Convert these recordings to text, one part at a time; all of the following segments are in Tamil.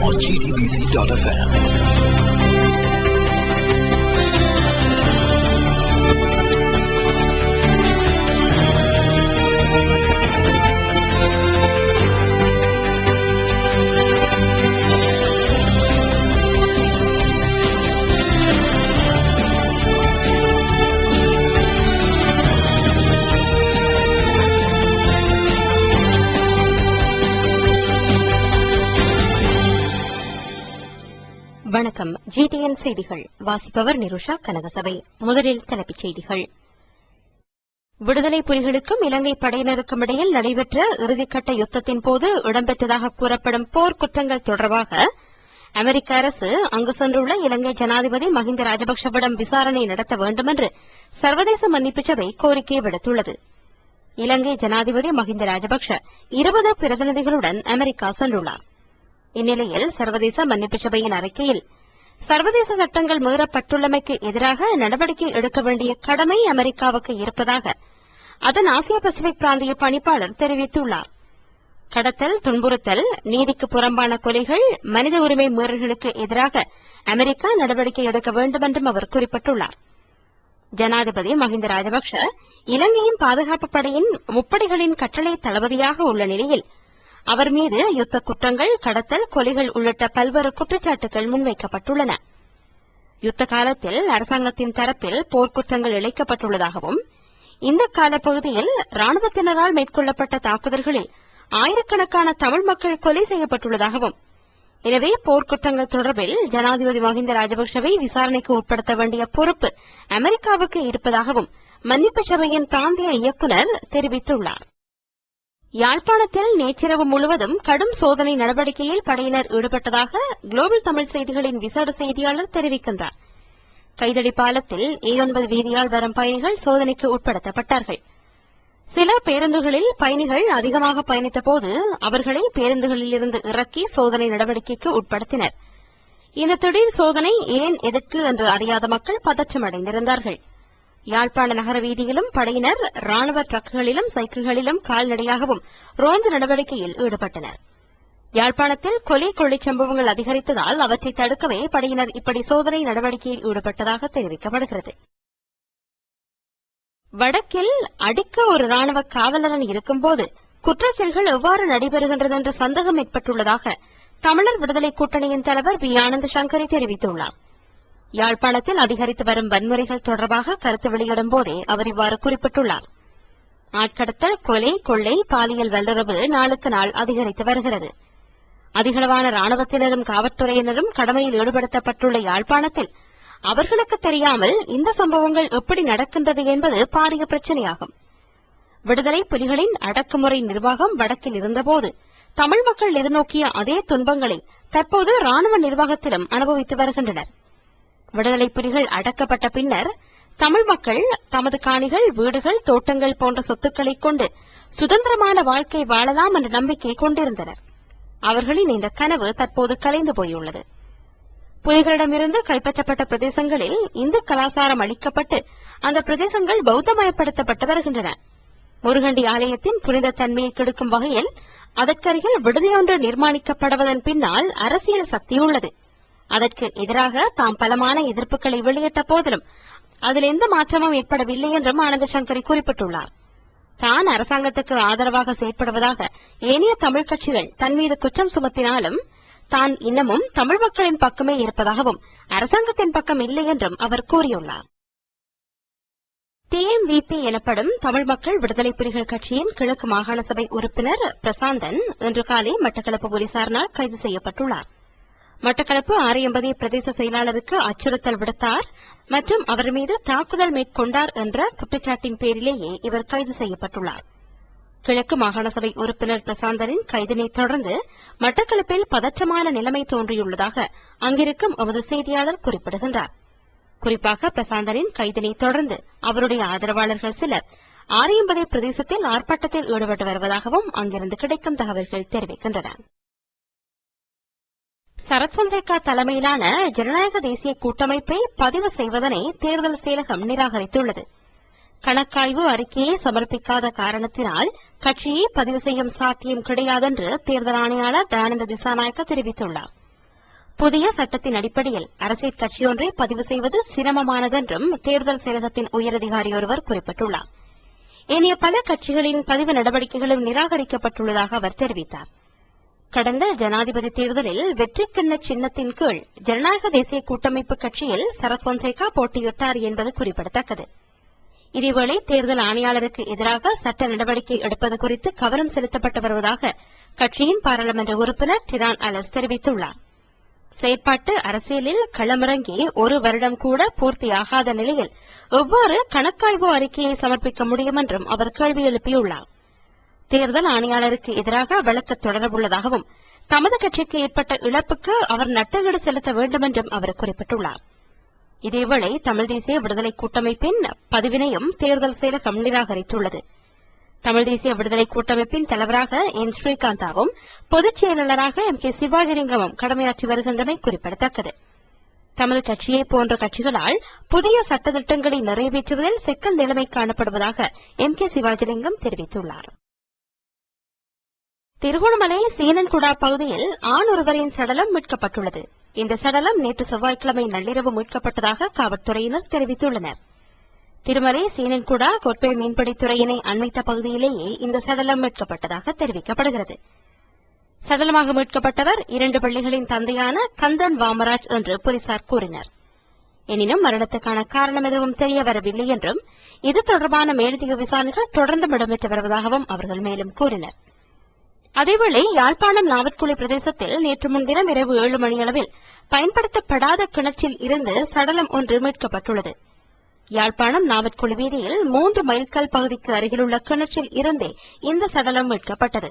on GTBC.FM. வணக்கம். GTN செய்திகள் வாசிப்பவர் நிருஷா கனகசபை. முதலில் தலைப்புச் செய்திகள். விடுதலை புலிகளுக்கும் இலங்கை படையினருக்கும் இடையில் நடைபெற்ற இறுதிக்கட்ட யுத்தத்தின் போது இடம்பெற்றதாக கூறப்படும் போர் குற்றங்கள் தொடர்பாக அமெரிக்க அரசு அங்கு சென்றுள்ள இலங்கை ஜனாதிபதி மஹிந்த ராஜபக்சவிடம் விசாரணை நடத்த வேண்டும் என்று சர்வதேச மன்னிப்பு சபை கோரிக்கை விடுத்துள்ளது. இலங்கை ஜனாதிபதி மஹிந்த ராஜபக்ச 20 பிரதிநிதிகளுடன் அமெரிக்கா சென்றுள்ளார். இந்நிலையில் சர்வதேச மன்னிப்பு சபையின் அறிக்கையில் சர்வதேச சட்டங்கள் மீறப்பட்டுள்ளமைக்கு எதிராக நடவடிக்கை எடுக்க வேண்டிய கடமை அமெரிக்காவுக்கு இருப்பதாக அதன் ஆசிய பசிபிக் பிராந்திய பணிப்பாளர் தெரிவித்துள்ளார். கடத்தல், துன்புறுத்தல், நீதிக்கு புறம்பான கொலைகள், மனித உரிமை மீறல்களுக்கு எதிராக அமெரிக்கா நடவடிக்கை எடுக்க வேண்டும் என்றும் அவர் குறிப்பிட்டுள்ளார். ஜனாதிபதி மஹிந்த ராஜபக்ச இலங்கையின் பாதுகாப்பு படையின் முப்படைகளின் கட்டளை தளபதியாக உள்ள நிலையில் அவர் மீது யுத்த குற்றங்கள், கடத்தல், கொலைகள் உள்ளிட்ட பல்வேறு குற்றச்சாட்டுகள் முன்வைக்கப்பட்டுள்ளன. யுத்த காலத்தில் அரசாங்கத்தின் தரப்பில் போர்க்குற்றங்கள் இழைக்கப்பட்டுள்ளதாகவும் இந்த காலப்பகுதியில் ராணுவத்தினரால் மேற்கொள்ளப்பட்ட தாக்குதல்களில் ஆயிரக்கணக்கான தமிழ் மக்கள் கொலை செய்யப்பட்டுள்ளதாகவும், எனவே போர்க்குற்றங்கள் தொடர்பில் ஜனாதிபதி மஹிந்த ராஜபக்சவை விசாரணைக்கு உட்படுத்த வேண்டிய பொறுப்பு அமெரிக்காவுக்கு இருப்பதாகவும் மன்னிப்பு சபையின் பிராந்திய இயக்குநர் தெரிவித்துள்ளார். யாழ்ப்பாணத்தில் நேற்றிரவு முழுவதும் கடும் சோதனை நடவடிக்கையில் படையினர் ஈடுபட்டதாக குளோபல் தமிழ் செய்திகளின் விசேட செய்தியாளர் தெரிவிக்கின்றார். கைதடி பாலத்தில் A9 வீதியால் வரும் பயணிகள் சோதனைக்கு உட்படுத்தப்பட்டார்கள். சில பேருந்துகளில் பயணிகள் அதிகமாக பயணித்தபோது அவர்களை பேருந்துகளிலிருந்து இறக்கி சோதனை நடவடிக்கைக்கு உட்படுத்தினர். இந்த திடீர் சோதனை ஏன், எதற்கு என்று அறியாத மக்கள் பதற்றமடைந்திருந்தார்கள். யாழ்ப்பாண நகர வீதியிலும் படையினர் ராணுவ டிரக்குகளிலும் சைக்கிள்களிலும் கால்நடையாகவும் ரோந்து நடவடிக்கையில் ஈடுபட்டனர். யாழ்ப்பாணத்தில் கொலை கொள்ளைச் சம்பவங்கள் அதிகரித்ததால் அவற்றை தடுக்கவே படையினர் இப்படி சோதனை நடவடிக்கையில் ஈடுபட்டதாக தெரிவிக்கப்படுகிறது. வடக்கில் அடிக்க ஒரு ராணுவ காவலரன் இருக்கும்போது குற்றச்செயல்கள் எவ்வாறு நடைபெறுகின்றது என்று சந்தேகம் ஏற்பட்டுள்ளதாக தமிழர் விடுதலை கூட்டணியின் தலைவர் பி. ஆனந்த சங்கரி தெரிவித்துள்ளார். யாழ்ப்பாணத்தில் அதிகரித்து வரும் வன்முறைகள் தொடர்பாக கருத்து வெளியிடும் போதே அவர் இவ்வாறு குறிப்பிட்டுள்ளார். ஆட்கடத்தல், கொலை, கொள்ளை, பாலியல் வல்லுறவு நாளுக்கு நாள் அதிகரித்து வருகிறது. அதிகளவான ராணுவத்தினரும் காவல்துறையினரும் கடமையில் ஈடுபடுத்தப்பட்டுள்ள யாழ்ப்பாணத்தில் அவர்களுக்கு தெரியாமல் இந்த சம்பவங்கள் எப்படி நடக்கின்றது என்பது பாரிய பிரச்சினையாகும். விடுதலை புலிகளின் அடக்குமுறை நிர்வாகம் வடக்கில் இருந்தபோது தமிழ் மக்கள் எதிர்நோக்கிய அதே துன்பங்களை தற்போது ராணுவ நிர்வாகத்திலும் அனுபவித்து வருகின்றனர். விடுதலை புலிகள் அடக்கப்பட்ட பின்னர் தமிழ் மக்கள் தமது காணிகள், வீடுகள், தோட்டங்கள் போன்ற சொத்துக்களைக் கொண்டு சுதந்திரமான வாழ்க்கை வாழலாம் என்ற நம்பிக்கை கொண்டிருந்தனர். அவர்களின் இந்த கனவு தற்போது கலைந்து போயுள்ளது. புலிகளிடமிருந்து கைப்பற்றப்பட்ட பிரதேசங்களில் இந்து கலாச்சாரம் அளிக்கப்பட்டு அந்த பிரதேசங்கள் பௌத்தமயப்படுத்தப்பட்டு வருகின்றன. முருகண்டி ஆலயத்தின் புனித தன்மையை கெடுக்கும் வகையில் அதற்கருகில் விடுதியொன்று நிர்மாணிக்கப்படுவதன் பின்னால் அரசியல் சக்தியுள்ளது. அதற்கு எதிராக தாம் பலமான எதிர்ப்புகளை வெளியிட்ட போதிலும் அதில் எந்த மாற்றமும் ஏற்படவில்லை என்றும் ஆனந்த சங்கரி குறிப்பிட்டுள்ளார். தான் அரசாங்கத்துக்கு ஆதரவாக செயற்படுவதாக ஏனைய தமிழ் கட்சிகள் தன் மீது குற்றம் சுமத்தினாலும் தான் இன்னமும் தமிழ் மக்களின் பக்கமே இருப்பதாகவும் அரசாங்கத்தின் பக்கம் இல்லை என்றும் அவர் கூறியுள்ளார். TMVP எனப்படும் தமிழ் மக்கள் விடுதலை புலிகள் கட்சியின் கிழக்கு மாகாண சபை உறுப்பினர் பிரசாந்தன் இன்று காலை மட்டக்களப்பு போலீசாரினால் கைது செய்யப்பட்டுள்ளார். மட்டக்களப்பு ஆரியம்பதி பிரதேச செயலாளருக்கு அச்சுறுத்தல் விடுத்தார் மற்றும் அவர் மீது தாக்குதல் மேற்கொண்டார் என்ற குற்றச்சாட்டின் பேரிலேயே இவர் கைது செய்யப்பட்டுள்ளார். கிழக்கு மாகாண சபை உறுப்பினர் பிரசாந்தனின் கைதினை தொடர்ந்து மட்டக்களப்பில் பதற்றமான நிலைமை தோன்றியுள்ளதாக அங்கிருக்கும் எமது செய்தியாளர் குறிப்பிடுகின்றார். குறிப்பாக பிரசாந்தனின் கைதினை தொடர்ந்து அவருடைய ஆதரவாளர்கள் சிலர் ஆரியம்பதி பிரதேசத்தில் ஆர்ப்பாட்டத்தில் ஈடுபட்டு வருவதாகவும் அங்கிருந்து கிடைக்கும் தகவல்கள் தெரிவிக்கின்றன. சரத் பொன்சேகா தலைமையிலான ஜனநாயக தேசிய கூட்டமைப்பை பதிவு செய்வதனை தேர்தல் செயலகம் நிராகரித்துள்ளது. கணக்காய்வு அறிக்கையை சமர்ப்பிக்காத காரணத்தினால் கட்சியை பதிவு செய்யும் சாத்தியம் கிடையாதென்று தேர்தல் ஆணையாளர் தயானந்த திசாநாயக்க தெரிவித்துள்ளார். புதிய சட்டத்தின் அடிப்படையில் அரசியல் கட்சியொன்றை பதிவு செய்வது சிரமமானதென்றும் தேர்தல் செயலகத்தின் உயரதிகாரி ஒருவர் குறிப்பிட்டுள்ளார். ஏனைய பல கட்சிகளின் பதிவு நடவடிக்கைகளும் நிராகரிக்கப்பட்டுள்ளதாக அவர் தெரிவித்தார். கடந்த ஜனாதிபதி தேர்தலில் வெற்றிக்கிண்ண சின்னத்தின் கீழ் ஜனநாயக தேசிய கூட்டமைப்பு கட்சியில் சரத் பொன்சேகா போட்டியிட்டார் என்பது குறிப்பிடத்தக்கது. இதேவேளை தேர்தல் ஆணையாளருக்கு எதிராக சட்ட நடவடிக்கை எடுப்பது குறித்து கவனம் செலுத்தப்பட்டு வருவதாக கட்சியின் பாராளுமன்ற உறுப்பினர் டிரான் அலஸ் தெரிவித்துள்ளார். செயற்பாட்டு அரசியலில் களமிறங்கி ஒரு வருடம் கூட பூர்த்தியாகாத நிலையில் எவ்வாறு கணக்காய்வு அறிக்கையை சமர்ப்பிக்க முடியும் என்றும் அவர் கேள்வி எழுப்பியுள்ளார். தேர்தல் ஆணையாளருக்கு எதிராக வழக்கு தொடரவுள்ளதாகவும் தமது கட்சிக்கு ஏற்பட்ட இழப்புக்கு அவர் நட்டஈடு செலுத்த வேண்டும் என்றும் அவர் குறிப்பிட்டுள்ளார். இதேவேளை தமிழ் தேசிய விடுதலை கூட்டமைப்பின் பதிவினையும் தேர்தல் செயலகம் நிராகரித்துள்ளது. தமிழ் தேசிய விடுதலை கூட்டமைப்பின் தலைவராக என் ஸ்ரீகாந்தாவும் பொதுச் செயலாளராக கே சிவாஜிலிங்கமும் கடமையாற்றி வருகின்றமை குறிப்பிடத்தக்கது. தமது கட்சியை போன்ற கட்சிகளால் புதிய சட்டத்திட்டங்களை நிறைவேற்றுவதில் சிக்கல் நிலைமை காணப்படுவதாக கே சிவாஜிலிங்கம் தெரிவித்துள்ளார். திருகோணமலை சீனன்குடா பகுதியில் ஆண் ஒருவரின் சடலம் மீட்கப்பட்டுள்ளது. இந்த சடலம் நேற்று செவ்வாய்க்கிழமை நள்ளிரவு மீட்கப்பட்டதாக காவல்துறையினர் தெரிவித்துள்ளனர். திருமலை சீனன்குடா கொற்பை மீன்பிடித்துறையினை அண்மித்த பகுதியிலேயே இந்த சடலம் மீட்கப்பட்டதாக தெரிவிக்கப்படுகிறது. சடலமாக மீட்கப்பட்டவர் 2 பிள்ளைகளின் தந்தையான கந்தன் வாமராஜ் என்று போலீசார் கூறினர். எனினும் மரணத்துக்கான காரணம் எதுவும் தெரியவரவில்லை என்றும் இது தொடர்பான மேலதிக விசாரணைகள் தொடர்ந்து இடம்பெற்று வருவதாகவும் அவர்கள் மேலும் கூறினர். அதேவேளை யாழ்ப்பாணம் நாவற்குழி பிரதேசத்தில் நேற்று முன்தினம் இரவு 7 மணியளவில் பயன்படுத்தப்படாத கிணற்றில் இருந்து சடலம் ஒன்று மீட்கப்பட்டுள்ளது. யாழ்ப்பாணம் நாவற்குழி வீதியில் 3 மைல்கல் பகுதிக்கு அருகிலுள்ள கிணற்றில் இருந்தே இந்த சடலம் மீட்கப்பட்டது.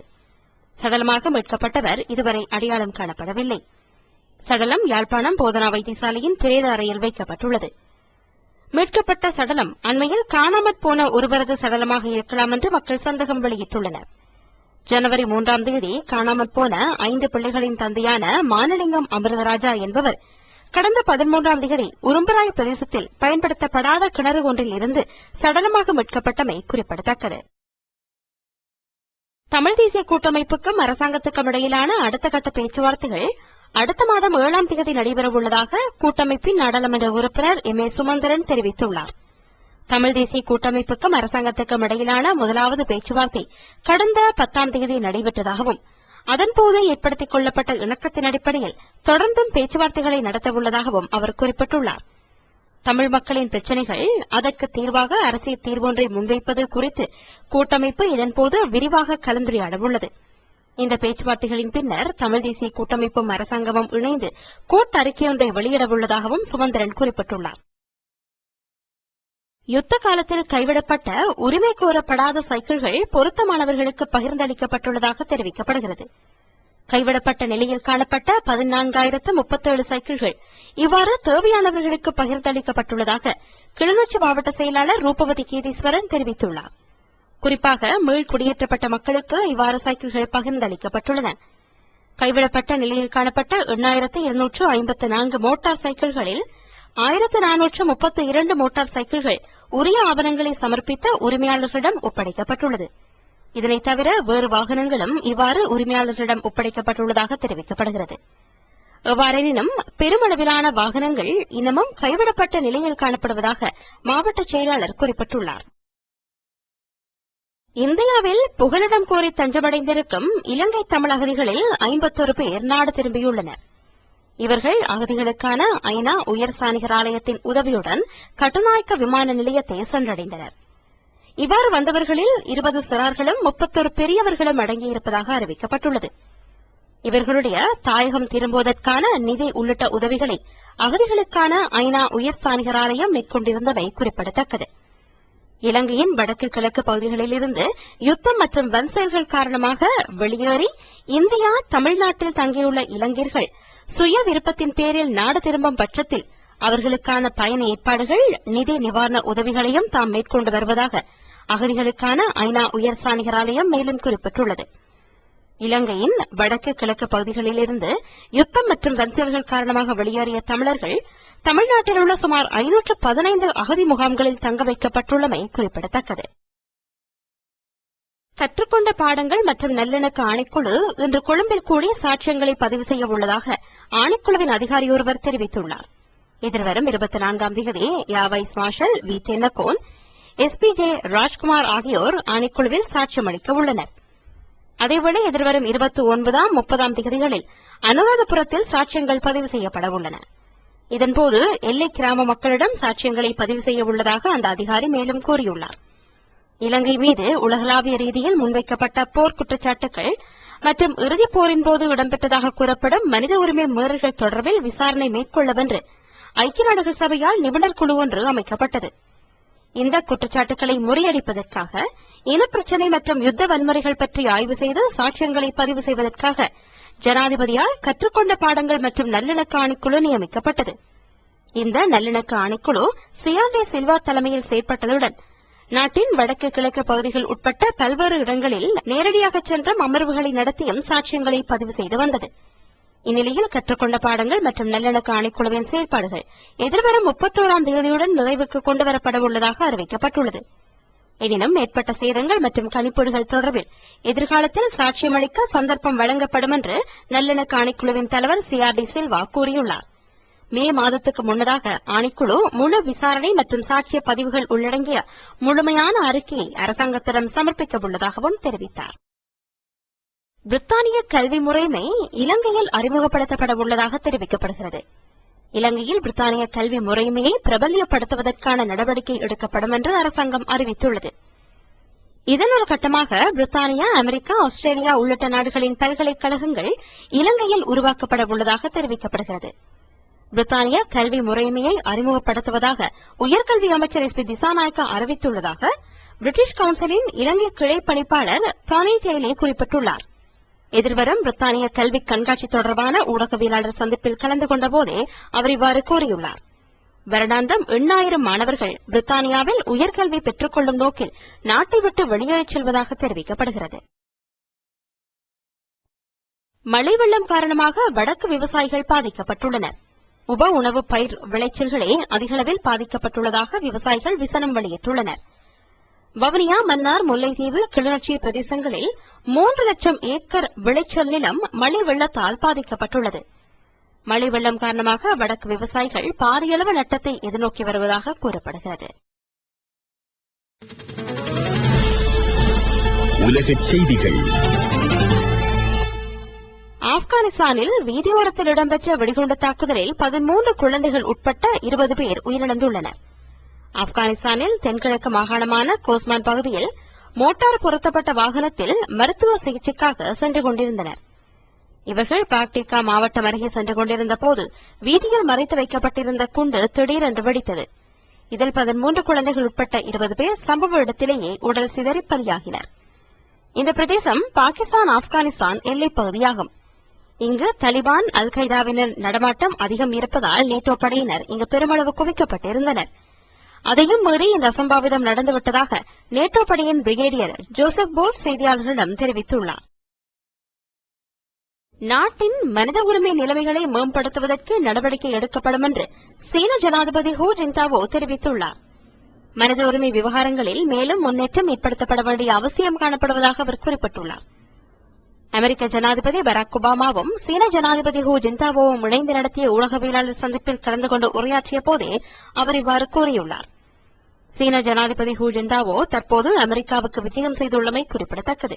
சடலமாக மீட்கப்பட்டவர் இதுவரை அடையாளம் காணப்படவில்லை. சடலம் யாழ்ப்பாணம் போதனா வைத்தியசாலையின் பிரேத அறையில் வைக்கப்பட்டுள்ளது. மீட்கப்பட்ட சடலம் அண்மையில் காணாமற் போன ஒருவரது சடலமாக இருக்கலாம் என்று மக்கள் சந்தேகம் வெளியிட்டுள்ளனர். ஜனவரி 3ஆம் தேதி காணாமற் போன 5 பிள்ளைகளின் தந்தையான மானலிங்கம் அமிர்தராஜா என்பவர் கடந்த 13ஆம் தேதி உரும்பராய் பிரதேசத்தில் பயன்படுத்தப்படாத கிணறு ஒன்றில் இருந்து சடலமாக மீட்கப்பட்டமை குறிப்பிடத்தக்கது. தமிழ் தேசிய கூட்டமைப்புக்கும் அரசாங்கத்துக்கும் இடையிலான அடுத்த கட்ட பேச்சுவார்த்தைகள் அடுத்த மாதம் 7ஆம் தேதி நடைபெறவுள்ளதாக கூட்டமைப்பின் நாடாளுமன்ற உறுப்பினர் ஏ சுமந்திரன் தெரிவித்துள்ளார். தமிழ் தேசிய கூட்டமைப்புக்கும் அரசாங்கத்துக்கும் இடையிலான முதலாவது பேச்சுவார்த்தை கடந்த 10ஆம் தேதி நடைபெற்றதாகவும் அதன்போது ஏற்படுத்திக் கொள்ளப்பட்ட இணக்கத்தின் அடிப்படையில் தொடர்ந்தும் பேச்சுவார்த்தைகளை நடத்தவுள்ளதாகவும் அவர் குறிப்பிட்டுள்ளார். தமிழ் மக்களின் பிரச்சினைகள் அதற்கு தீர்வாக அரசியல் தீர்வொன்றை முன்வைப்பது குறித்து கூட்டமைப்பு இதன்போது விரிவாக கலந்துரையாடவுள்ளது. இந்த பேச்சுவார்த்தைகளின் பின்னர் தமிழ் தேசிய கூட்டமைப்பும் அரசாங்கமும் இணைந்து கூட்டறிக்கையொன்றை வெளியிடவுள்ளதாகவும் சுமந்திரன் குறிப்பிட்டுள்ளார். யுத்த காலத்தில் கைவிடப்பட்ட உரிமை கோரப்படாத சைக்கிள்கள் பொருத்தமானவர்களுக்கு பகிர்ந்தளிக்கப்பட்டுள்ளதாக தெரிவிக்கப்படுகிறது. கைவிடப்பட்ட நிலையில் காணப்பட்ட 14,037 சைக்கிள்கள் இவ்வாறு தேவையானவர்களுக்கு பகிர்ந்தளிக்கப்பட்டுள்ளதாக கிளிநொச்சி மாவட்ட செயலாளர் ரூபவதி கீதீஸ்வரன் தெரிவித்துள்ளார். குறிப்பாக மீள் குடியேற்றப்பட்ட மக்களுக்கு இவ்வாறு சைக்கிள்கள் பகிர்ந்தளிக்கப்பட்டுள்ளன. கைவிடப்பட்ட நிலையில் காணப்பட்ட 8,254 மோட்டார் சைக்கிள்களில் 1,432 மோட்டார் சைக்கிள்கள் உரிய ஆவணங்களை சமர்ப்பித்த உரிமையாளர்களிடம் ஒப்படைக்கப்பட்டுள்ளது. இதனைத் தவிர வேறு வாகனங்களும் இவ்வாறு உரிமையாளர்களிடம் ஒப்படைக்கப்பட்டுள்ளதாக தெரிவிக்கப்படுகிறது. எவ்வாறெனினும் பெருமளவிலான வாகனங்கள் இன்னமும் கைவிடப்பட்ட நிலையில் காணப்படுவதாக மாவட்ட செயலாளர் குறிப்பிட்டுள்ளார். இந்தியாவில் புகலிடம் கோரி தஞ்சமடைந்திருக்கும் இலங்கை தமிழ் அகதிகளில் 51 பேர் நாடு திரும்பியுள்ளனர். இவர்கள் அகதிகளுக்கான ஐநா உயர் சாணிகர் ஆலயத்தின் உதவியுடன் கட்டுநாயக்க விமான நிலையத்தை சென்றடைந்தனர். இவ்வாறு வந்தவர்களில் 20 சிறார்களும் 31 பெரியவர்களும் அடங்கியிருப்பதாக அறிவிக்கப்பட்டுள்ளது. இவர்களுடைய தாயகம் திரும்புவதற்கான நிதி உள்ளிட்ட உதவிகளை அகதிகளுக்கான ஐநா உயர் சாணிகர் ஆலயம் மேற்கொண்டிருந்தமை குறிப்பிடத்தக்கது. இலங்கையின் வடக்கு கிழக்கு பகுதிகளில் இருந்து யுத்தம் மற்றும் வன் செயல்கள் காரணமாக வெளியேறி இந்தியா தமிழ்நாட்டில் தங்கியுள்ள இலங்கையர்கள் சுய விருப்பத்தின் பேரில் நாடு திரும்பும் பட்சத்தில் அவர்களுக்கான பயண ஏற்பாடுகள் நிதி நிவாரண உதவிகளையும் தாம் மேற்கொண்டு வருவதாக அகதிகளுக்கான ஐநா உயர் சாணிகர் ஆலயம் மேலும் குறிப்பிட்டுள்ளது. இலங்கையின் வடக்கு கிழக்கு பகுதிகளில் இருந்து யுத்தம் மற்றும் வன் செயல்கள் காரணமாக வெளியேறிய தமிழர்கள் தமிழ்நாட்டில் உள்ள சுமார் 515 அகதி முகாம்களில் தங்க வைக்கப்பட்டுள்ளமை குறிப்பிடத்தக்கது. கற்றுக்கொண்ட பாடங்கள் மற்றும் நல்லிணக்க ஆணைக்குழு இன்று கொழும்பில் கூடி சாட்சியங்களை பதிவு செய்ய உள்ளதாக ஆணைக்குழுவின் அதிகாரி ஒருவர் தெரிவித்துள்ளார். எதிர்வரும் 24ஆம் தேதி air vice marshal V Tennakoon, SP.J. Rajkumar ஆகியோர் ஆணைக்குழுவில் சாட்சியம் அளிக்க உள்ளனர். அதேவேளை எதிர்வரும் 29ஆம் 30ஆம் தேதிகளில் அனுராதபுரத்தில் சாட்சியங்கள் பதிவு செய்யப்பட உள்ளன. இதன்போது எல்லை கிராம மக்களிடம் சாட்சியங்களை பதிவு செய்ய உள்ளதாக அந்த அதிகாரி மேலும் கூறியுள்ளார். இலங்கை மீது உலகளாவிய ரீதியில் முன்வைக்கப்பட்ட போர் குற்றச்சாட்டுகள் மற்றும் இறுதிப் போரின் போது இடம்பெற்றதாக கூறப்படும் மனித உரிமை மீறல்கள் தொடர்பில் விசாரணை மேற்கொள்ளவென்று ஐக்கிய நாடுகள் சபையால் நிபுணர் குழு ஒன்று அமைக்கப்பட்டது. இந்த குற்றச்சாட்டுகளை முறியடிப்பதற்காக இனப்பிரச்சினை மற்றும் யுத்த வன்முறைகள் பற்றி ஆய்வு செய்து சாட்சியங்களை பதிவு செய்வதற்காக ஜனாதிபதியால் கற்றுக்கொண்ட பாடங்கள் மற்றும் நல்லிணக்க ஆணைக்குழு நியமிக்கப்பட்டது. இந்த நல்லிணக்க ஆணைக்குழு சியாண்டே சில்வா தலைமையில் செயற்பட்டதுடன் நாட்டின் வடக்கு கிழக்கு பகுதிகள் உட்பட்ட பல்வேறு இடங்களில் நேரடியாக சென்ற அமர்வுகளை நடத்தியும் சாட்சியங்களை பதிவு செய்து வந்தது. இந்நிலையில் கற்றுக்கொண்ட பாடங்கள் மற்றும் நல்லிணக்க ஆணைக்குழுவின் செயல்பாடுகள் எதிர்வரும் 31ஆம் தேதியுடன் நிறைவுக்கு கொண்டுவரப்பட உள்ளதாக அறிவிக்கப்பட்டுள்ளது. எனினும் ஏற்பட்ட சேதங்கள் மற்றும் கணிப்பீடுகள் தொடர்பில் எதிர்காலத்தில் சாட்சியமளிக்க சந்தர்ப்பம் வழங்கப்படும் என்று நல்லிணக்க ஆணைக்குழுவின் தலைவர் CRD சில்வா கூறியுள்ளார். மே மாதத்துக்கு முன்னதாக ஆணைக்குழு முழு விசாரணை மற்றும் சாட்சிய பதிவுகள் உள்ளடங்கிய முழுமையான அறிக்கையை அரசாங்கத்திடம் சமர்ப்பிக்க உள்ளதாகவும் தெரிவித்தார். பிரித்தானிய கல்வி முறைமை இலங்கையில் அறிமுகப்படுத்தப்பட உள்ளதாக தெரிவிக்கப்படுகிறது. இலங்கையில் பிரித்தானிய கல்வி முறைமையை பிரபல்யப்படுத்துவதற்கான நடவடிக்கை எடுக்கப்படும் என்று அரசாங்கம் அறிவித்துள்ளது. இதன் ஒரு கட்டமாக பிரித்தானியா, அமெரிக்கா, ஆஸ்திரேலியா உள்ளிட்ட நாடுகளின் பல்கலைக்கழகங்கள் இலங்கையில் உருவாக்கப்பட உள்ளதாக தெரிவிக்கப்படுகிறது. பிரித்தானியா கல்வி முறைமையை அறிமுகப்படுத்துவதாக உயர்கல்வி அமைச்சர் SP திசாநாயக்கா அறிவித்துள்ளதாக பிரிட்டிஷ் கவுன்சிலின் இலங்கை கிளை பணிப்பாளர் டானி டெய்லி குறிப்பிட்டுள்ளார். எதிர்வரும் பிரித்தானிய கல்வி கண்காட்சி தொடர்பான ஊடகவியலாளர் சந்திப்பில் கலந்து கொண்ட போதே அவர் இவ்வாறு கூறியுள்ளார். வருடாந்தம் 8,000 மாணவர்கள் பிரித்தானியாவில் உயர்கல்வி பெற்றுக் கொள்ளும் நோக்கில் நாட்டை விட்டு வெளியேறிச் செல்வதாக தெரிவிக்கப்படுகிறது. மழை வெள்ளம் காரணமாக வடக்கு விவசாயிகள் பாதிக்கப்பட்டுள்ளனர். உப உணவு பயிர் விளைச்சல்களே அதிகளவில் பாதிக்கப்பட்டுள்ளதாக விவசாயிகள் விசனம் வெளியிட்டுள்ளனர். வவுனியா, மன்னார், முல்லைத்தீவு, கிளிநொச்சி பிரதேசங்களில் 3 லட்சம் ஏக்கர் விளைச்சல் நிலம் மழை வெள்ளத்தால் பாதிக்கப்பட்டுள்ளது. மழை வெள்ளம் காரணமாக வடக்கு விவசாயிகள் பாரியளவு நட்டத்தை எதிர்நோக்கி வருவதாக கூறப்படுகிறது. உலகச் செய்திகள். ஆப்கானிஸ்தானில் வீதியோரத்தில் இடம்பெற்ற வெடிகுண்டு தாக்குதலில் 13 குழந்தைகள் உட்பட்ட 20 பேர் உயிரிழந்துள்ளனர். ஆப்கானிஸ்தானில் தென்கிழக்கு மாகாணமான கோஸ்மான் பகுதியில் மோட்டார் பொருத்தப்பட்ட வாகனத்தில் மருத்துவ சிகிச்சைக்காக சென்று கொண்டிருந்தனர். இவர்கள் பாக்டிகா மாவட்டம் அருகே சென்று கொண்டிருந்த போது வீதியில் மறைத்து வைக்கப்பட்டிருந்த குண்டு திடீரென்று வெடித்தது. இதில் 13 குழந்தைகள் உட்பட்ட 20 பேர் சம்பவ இடத்திலேயே உடல் சிதறி பலியாகினர். இந்த பிரதேசம் பாகிஸ்தான் ஆப்கானிஸ்தான் எல்லைப் பகுதியாகும். இங்கு தலிபான், அல் கைதாவினர் நடமாட்டம் அதிகம் இருப்பதால் நேட்டோ படையினர் இங்கு பெருமளவு குவிக்கப்பட்டிருந்தனர். அதையும் மீறி இந்த அசம்பாவிதம் நடந்துவிட்டதாக நேட்டோ படையின் பிரிகேடியர் ஜோசப் போல் செய்தியாளர்களிடம் தெரிவித்துள்ளார். நாட்டின் மனித உரிமை நிலைமைகளை மேம்படுத்துவதற்கு நடவடிக்கை எடுக்கப்படும் என்று சீன ஜனாதிபதி ஹூ ஜின்டாவோ தெரிவித்துள்ளார். மனித உரிமை விவகாரங்களில் மேலும் முன்னேற்றம் ஏற்படுத்தப்பட வேண்டிய அவசியம் காணப்படுவதாக அவர் குறிப்பிட்டுள்ளார். அமெரிக்க ஜனாதிபதி பராக் ஒபாமாவும் சீன ஜனாதிபதி ஹூ ஜின்டாவோவும் இணைந்து நடத்திய ஊடகவியலாளர் சந்திப்பில் கலந்து கொண்டு உரையாற்றிய போதே அவர் இவ்வாறு கூறியுள்ளார். சீன ஜனாதிபதி ஹூ ஜின்டாவோ தற்போது அமெரிக்காவுக்கு விஜயம் செய்துள்ளமை குறிப்பிடத்தக்கது.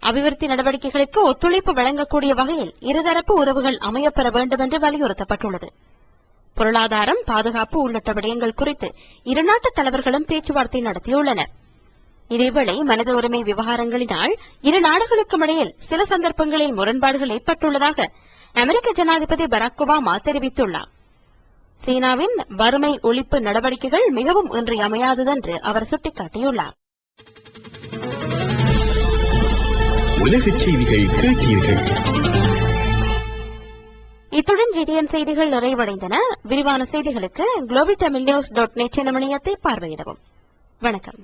அபிவிருத்தி நடவடிக்கைகளுக்கு ஒத்துழைப்பு வழங்கக்கூடிய வகையில் இருதரப்பு உறவுகள் அமையப்பெற வேண்டும் என்று வலியுறுத்தப்பட்டுள்ளது. பொருளாதாரம், பாதுகாப்பு உள்ளிட்ட விடயங்கள் குறித்து இருநாட்டு தலைவர்களும் பேச்சுவார்த்தை நடத்தியுள்ளனர். இதேவேளை மனித உரிமை விவகாரங்களினால் இரு நாடுகளுக்கும் இடையில் சில சந்தர்ப்பங்களில் முரண்பாடுகள் ஏற்பட்டுள்ளதாக அமெரிக்க ஜனாதிபதி பராக் ஒபாமா தெரிவித்துள்ளார். சீனாவின் வறுமை ஒழிப்பு நடவடிக்கைகள் மிகவும் இன்றியமையாததென்று அவர் சுட்டிக்காட்டியுள்ளார். உலகச் செய்திகள் கேட்டீர்கள். இத்துடன் GTN செய்திகள் நிறைவடைந்தன. விரிவான செய்திகளுக்கு globaltamilnews.net எனும் இணையத்தை பார்வையிடவும். வணக்கம்.